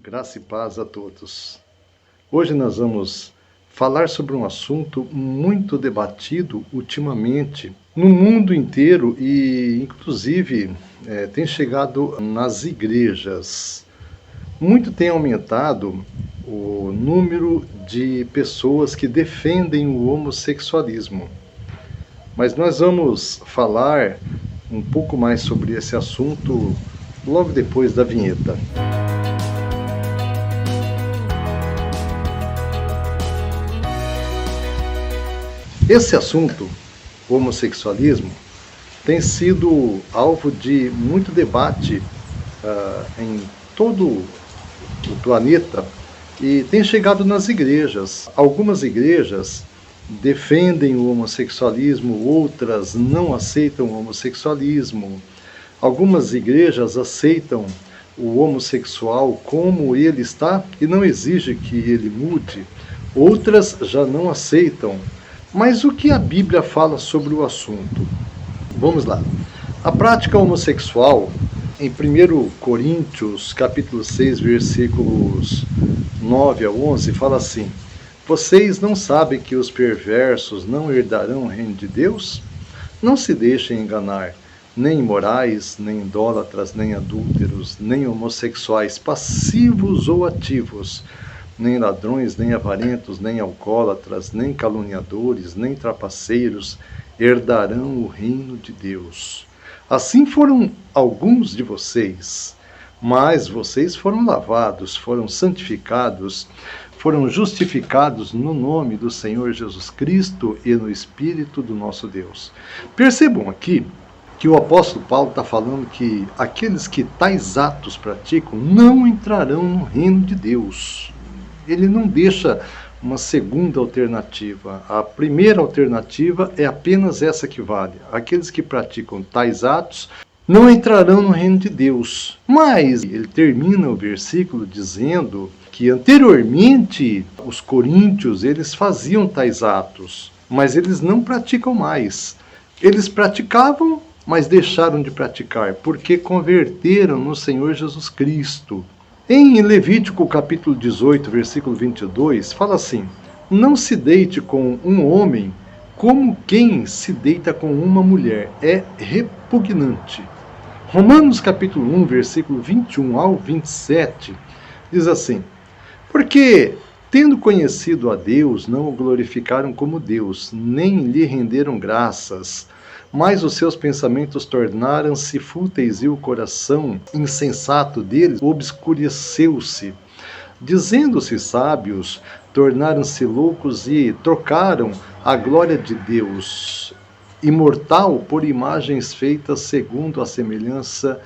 Graça e paz a todos. Hoje nós vamos falar sobre um assunto muito debatido ultimamente no mundo inteiro e, inclusive, tem chegado nas igrejas. Muito tem aumentado o número de pessoas que defendem o homossexualismo. Mas nós vamos falar um pouco mais sobre esse assunto logo depois da vinheta. Esse assunto, o homossexualismo, tem sido alvo de muito debate em todo o planeta e tem chegado nas igrejas. Algumas igrejas defendem o homossexualismo, outras não aceitam o homossexualismo. Algumas igrejas aceitam o homossexual como ele está e não exigem que ele mude. Outras já não aceitam. Mas o que a Bíblia fala sobre o assunto? Vamos lá. A prática homossexual, em 1 Coríntios, capítulo 6, versículos 9 a 11, fala assim: Vocês não sabem que os perversos não herdarão o reino de Deus? Não se deixem enganar, nem imorais, nem idólatras, nem adúlteros, nem homossexuais, passivos ou ativos, nem ladrões, nem avarentos, nem alcoólatras, nem caluniadores, nem trapaceiros herdarão o reino de Deus. Assim foram alguns de vocês, mas vocês foram lavados, foram santificados, foram justificados no nome do Senhor Jesus Cristo e no Espírito do nosso Deus. Percebam aqui que o apóstolo Paulo está falando que aqueles que tais atos praticam não entrarão no reino de Deus. Ele não deixa uma segunda alternativa. A primeira alternativa é apenas essa que vale. Aqueles que praticam tais atos não entrarão no reino de Deus. Mas ele termina o versículo dizendo que anteriormente os coríntios eles faziam tais atos, mas eles não praticam mais. Eles praticavam, mas deixaram de praticar, porque converteram no Senhor Jesus Cristo. Em Levítico capítulo 18, versículo 22, fala assim: Não se deite com um homem como quem se deita com uma mulher, é repugnante. Romanos capítulo 1, versículo 21 ao 27, diz assim: Porque, tendo conhecido a Deus, não o glorificaram como Deus, nem lhe renderam graças, mas os seus pensamentos tornaram-se fúteis e o coração insensato deles obscureceu-se. Dizendo-se sábios, tornaram-se loucos e trocaram a glória de Deus imortal por imagens feitas segundo a semelhança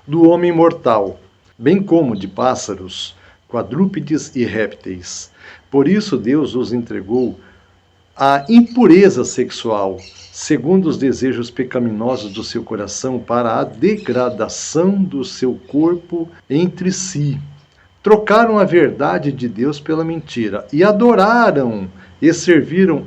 do homem mortal, bem como de pássaros, quadrúpedes e répteis. Por isso Deus os entregou à impureza sexual, segundo os desejos pecaminosos do seu coração, para a degradação do seu corpo entre si. Trocaram a verdade de Deus pela mentira, e adoraram e serviram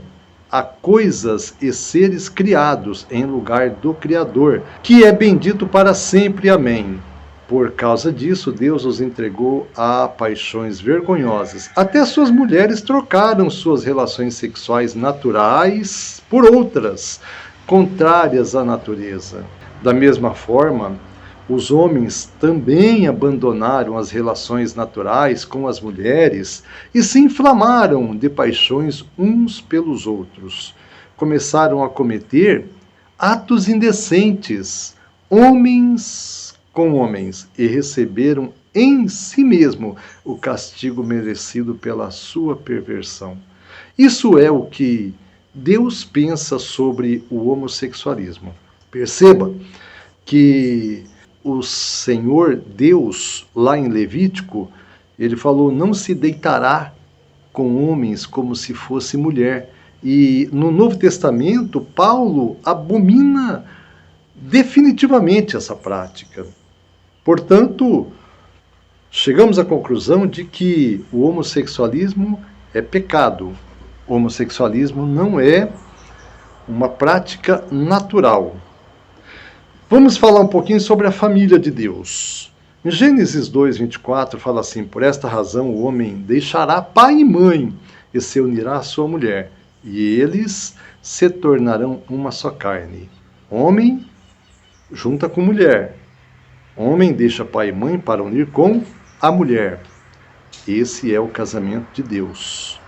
a coisas e seres criados em lugar do Criador, que é bendito para sempre. Amém. Por causa disso, Deus os entregou a paixões vergonhosas. Até suas mulheres trocaram suas relações sexuais naturais por outras, contrárias à natureza. Da mesma forma, os homens também abandonaram as relações naturais com as mulheres e se inflamaram de paixões uns pelos outros. Começaram a cometer atos indecentes, homens com homens, e receberam em si mesmo o castigo merecido pela sua perversão. Isso é o que Deus pensa sobre o homossexualismo. Perceba que o Senhor Deus, lá em Levítico, ele falou: não se deitará com homens como se fosse mulher. E no Novo Testamento, Paulo abomina definitivamente essa prática. Portanto, chegamos à conclusão de que o homossexualismo é pecado. O homossexualismo não é uma prática natural. Vamos falar um pouquinho sobre a família de Deus. Em Gênesis 2:24 fala assim: por esta razão o homem deixará pai e mãe e se unirá à sua mulher, e eles se tornarão uma só carne. Homem junta com mulher. Homem deixa pai e mãe para unir com a mulher. Esse é o casamento de Deus.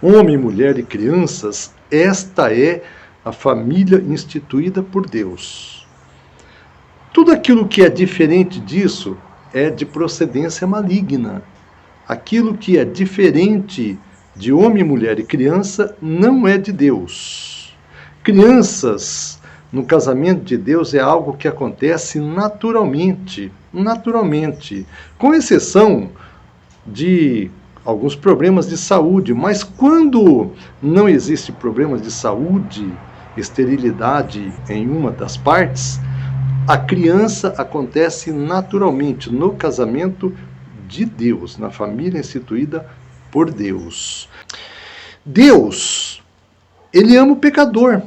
Homem, mulher e crianças, esta é a família instituída por Deus. Tudo aquilo que é diferente disso é de procedência maligna. Aquilo que é diferente de homem, mulher e criança não é de Deus. Crianças no casamento de Deus é algo que acontece naturalmente, com exceção de alguns problemas de saúde, mas quando não existe problemas de saúde, esterilidade em uma das partes, a criança acontece naturalmente no casamento de Deus, na família instituída por Deus. Deus, ele ama o pecador.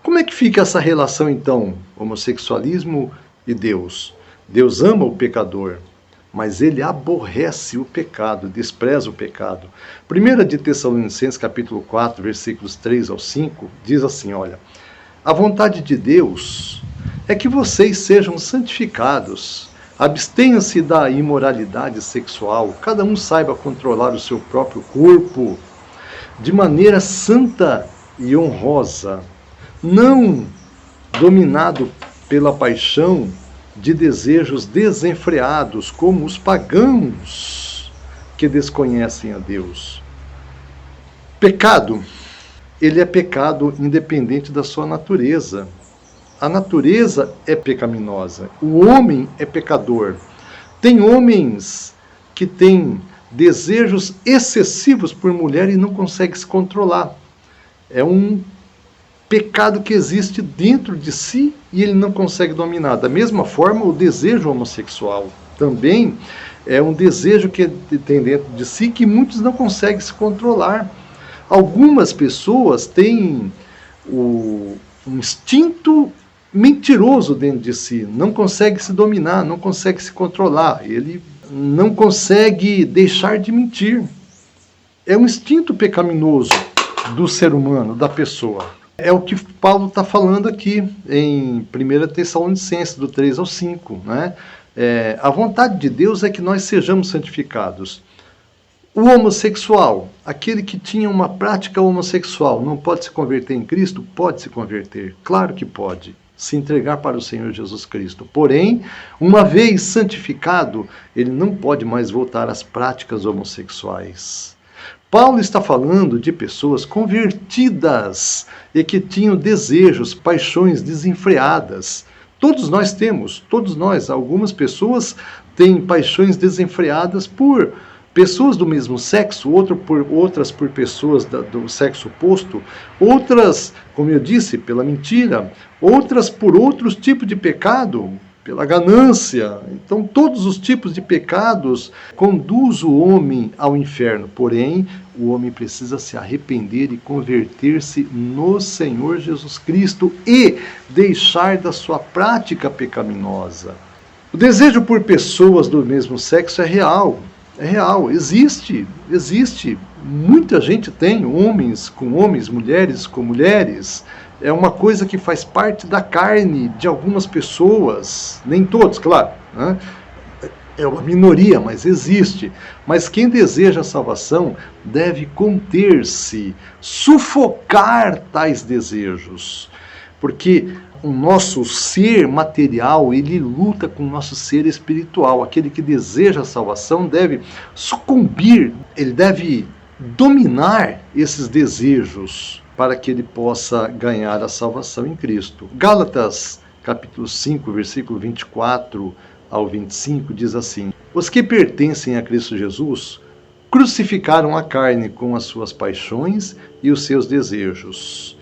Como é que fica essa relação, então, homossexualismo e Deus? Deus ama o pecador, mas ele aborrece o pecado, despreza o pecado. 1 de Tessalonicenses, capítulo 4, versículos 3 ao 5, diz assim, olha, a vontade de Deus é que vocês sejam santificados, abstenham-se da imoralidade sexual, cada um saiba controlar o seu próprio corpo de maneira santa e honrosa, não dominado pela paixão de desejos desenfreados, como os pagãos que desconhecem a Deus. Pecado, ele é pecado independente da sua natureza. A natureza é pecaminosa, o homem é pecador. Tem homens que têm desejos excessivos por mulher e não conseguem se controlar. É um pecado que existe dentro de si e ele não consegue dominar. Da mesma forma, o desejo homossexual também é um desejo que tem dentro de si que muitos não conseguem se controlar. Algumas pessoas têm um instinto mentiroso dentro de si, não consegue se dominar, não consegue se controlar, ele não consegue deixar de mentir. É um instinto pecaminoso do ser humano, da pessoa. É o que Paulo está falando aqui em 1 Tessalonicenses, do 3 ao 5. Né? A vontade de Deus é que nós sejamos santificados. O homossexual, aquele que tinha uma prática homossexual, não pode se converter em Cristo? Pode se converter, claro que pode. Se entregar para o Senhor Jesus Cristo. Porém, uma vez santificado, ele não pode mais voltar às práticas homossexuais. Paulo está falando de pessoas convertidas e que tinham desejos, paixões desenfreadas. Todos nós temos, algumas pessoas têm paixões desenfreadas por pessoas do mesmo sexo, outras por pessoas do sexo oposto, outras, como eu disse, pela mentira, outras por outros tipos de pecado, pela ganância. Então, todos os tipos de pecados conduzem o homem ao inferno. Porém, o homem precisa se arrepender e converter-se no Senhor Jesus Cristo e deixar da sua prática pecaminosa. O desejo por pessoas do mesmo sexo é real. É real, existe. Muita gente tem, homens com homens, mulheres com mulheres. É uma coisa que faz parte da carne de algumas pessoas, nem todos, claro, né? É uma minoria, mas existe. Mas quem deseja a salvação deve conter-se, sufocar tais desejos. Porque o nosso ser material, ele luta com o nosso ser espiritual. Aquele que deseja a salvação deve sucumbir, ele deve dominar esses desejos para que ele possa ganhar a salvação em Cristo. Gálatas, capítulo 5, versículo 24 ao 25, diz assim: os que pertencem a Cristo Jesus crucificaram a carne com as suas paixões e os seus desejos.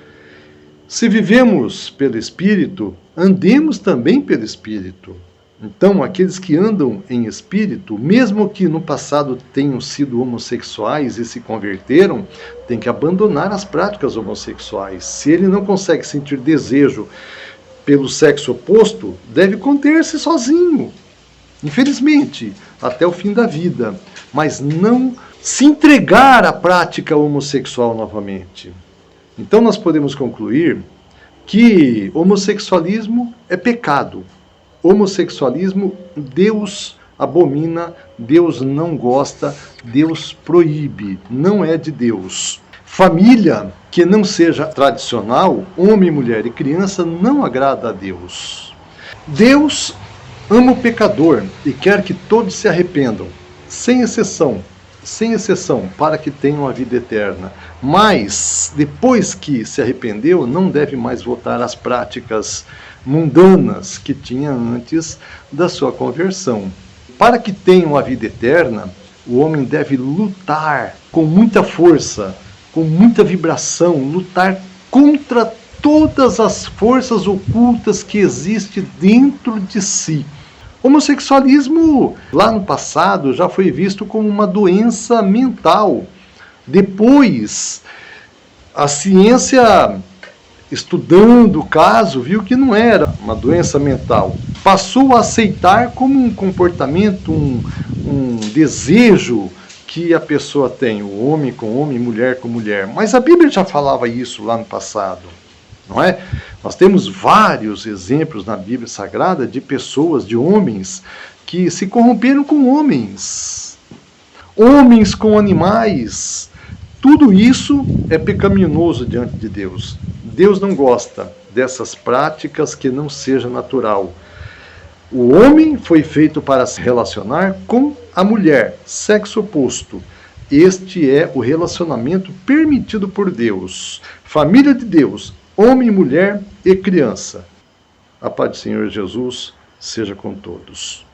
Se vivemos pelo Espírito, andemos também pelo Espírito. Então, aqueles que andam em Espírito, mesmo que no passado tenham sido homossexuais e se converteram, têm que abandonar as práticas homossexuais. Se ele não consegue sentir desejo pelo sexo oposto, deve conter-se sozinho. infelizmente, até o fim da vida, mas não se entregar à prática homossexual novamente. Então nós podemos concluir que homossexualismo é pecado. Homossexualismo Deus abomina, Deus não gosta, Deus proíbe, não é de Deus. Família que não seja tradicional, homem, mulher e criança, não agrada a Deus. Deus ama o pecador e quer que todos se arrependam, sem exceção, para que tenham a vida eterna. Mas, depois que se arrependeu, não deve mais voltar às práticas mundanas que tinha antes da sua conversão. Para que tenham a vida eterna, o homem deve lutar com muita força, com muita vibração, lutar contra todas as forças ocultas que existem dentro de si. Homossexualismo, lá no passado, já foi visto como uma doença mental. Depois, a ciência, estudando o caso, viu que não era uma doença mental. Passou a aceitar como um comportamento, um desejo que a pessoa tem, o homem com homem, mulher com mulher. Mas a Bíblia já falava isso lá no passado, não é? Nós temos vários exemplos na Bíblia Sagrada de pessoas, de homens, que se corromperam com homens. Homens com animais. Tudo isso é pecaminoso diante de Deus. Deus não gosta dessas práticas que não seja natural. O homem foi feito para se relacionar com a mulher, sexo oposto. Este é o relacionamento permitido por Deus. Família de Deus, homem, mulher e criança. A paz do Senhor Jesus seja com todos.